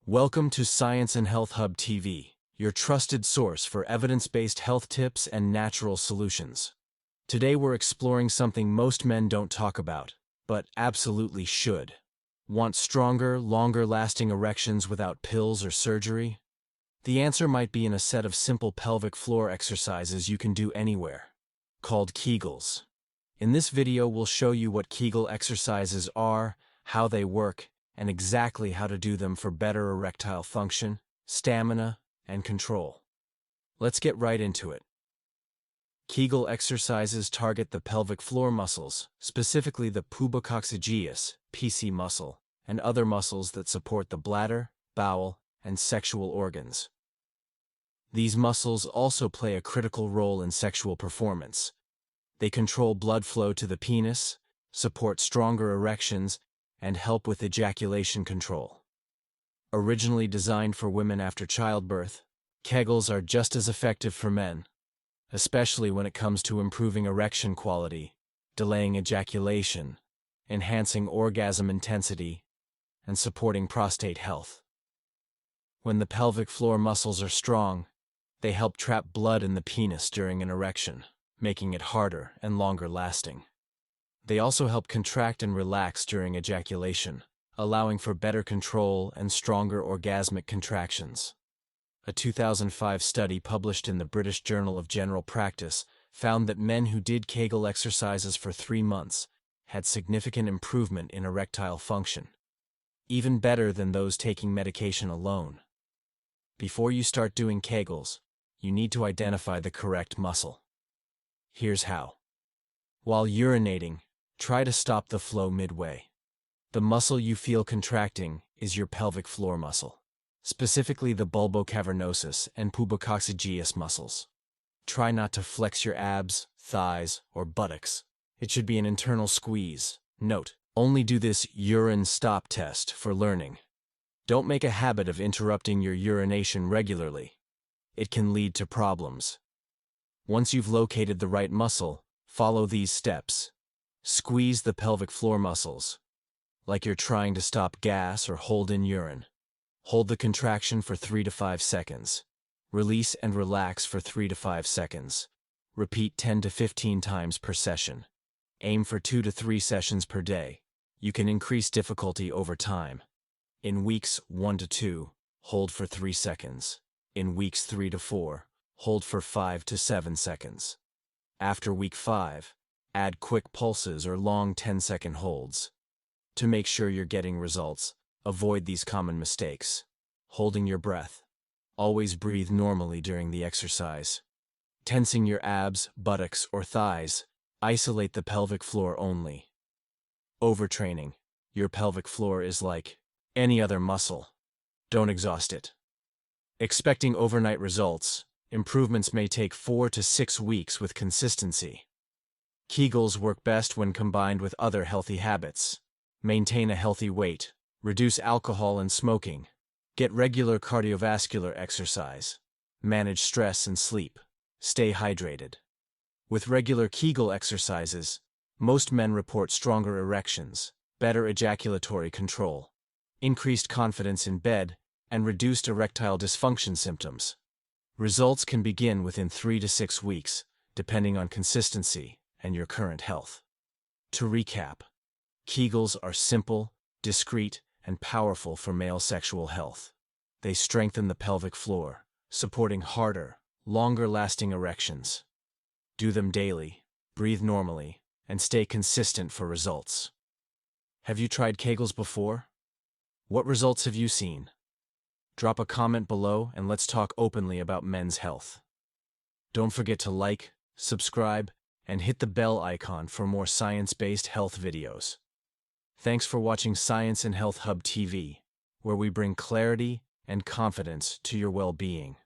Welcome to Science and Health Hub TV, your trusted source for evidence-based health tips and natural solutions. Today we're exploring something most men don't talk about, but absolutely should. Want stronger, longer-lasting erections without pills or surgery? The answer might be in a set of simple pelvic floor exercises you can do anywhere, called Kegels. In this video we'll show you what Kegel exercises are, how they work, and exactly how to do them for better erectile function, stamina, and control. Let's get right into it. Kegel exercises target the pelvic floor muscles, specifically the pubococcygeus (PC) muscle, and other muscles that support the bladder, bowel, and sexual organs. These muscles also play a critical role in sexual performance. They control blood flow to the penis, support stronger erections, and help with ejaculation control. Originally designed for women after childbirth, Kegels are just as effective for men, especially when it comes to improving erection quality, delaying ejaculation, enhancing orgasm intensity, and supporting prostate health. When the pelvic floor muscles are strong, they help trap blood in the penis during an erection, making it harder and longer lasting. They also help contract and relax during ejaculation, allowing for better control and stronger orgasmic contractions. A 2005 study published in the British Journal of General Practice found that men who did Kegel exercises for 3 months had significant improvement in erectile function, even better than those taking medication alone. Before you start doing Kegels, you need to identify the correct muscle. Here's how. While urinating, try to stop the flow midway. The muscle you feel contracting is your pelvic floor muscle, specifically the bulbocavernosus and pubococcygeus muscles. Try not to flex your abs, thighs, or buttocks. It should be an internal squeeze. Note, only do this urine stop test for learning. Don't make a habit of interrupting your urination regularly. It can lead to problems. Once you've located the right muscle, follow these steps. Squeeze the pelvic floor muscles, like you're trying to stop gas or hold in urine. Hold the contraction for 3 to 5 seconds. Release and relax for 3 to 5 seconds. Repeat 10 to 15 times per session. Aim for 2 to 3 sessions per day. You can increase difficulty over time. In weeks 1 to 2, hold for 3 seconds. In weeks 3 to 4, hold for 5 to 7 seconds. After week 5, add quick pulses or long 10-second holds. To make sure you're getting results, avoid these common mistakes. Holding your breath. Always breathe normally during the exercise. Tensing your abs, buttocks, or thighs. Isolate the pelvic floor only. Overtraining. Your pelvic floor is like any other muscle. Don't exhaust it. Expecting overnight results. Improvements may take 4 to 6 weeks with consistency. Kegels work best when combined with other healthy habits. Maintain a healthy weight. Reduce alcohol and smoking. Get regular cardiovascular exercise. Manage stress and sleep. Stay hydrated. With regular Kegel exercises, most men report stronger erections, better ejaculatory control, increased confidence in bed, and reduced erectile dysfunction symptoms. Results can begin within 3 to 6 weeks, depending on consistency and your current health. To recap, Kegels are simple, discreet, and powerful for male sexual health. They strengthen the pelvic floor, supporting harder, longer-lasting erections. Do them daily, breathe normally, and stay consistent for results. Have you tried Kegels before? What results have you seen? Drop a comment below and let's talk openly about men's health. Don't forget to like, subscribe, and hit the bell icon for more science-based health videos. Thanks for watching Science and Health Hub TV, where we bring clarity and confidence to your well-being.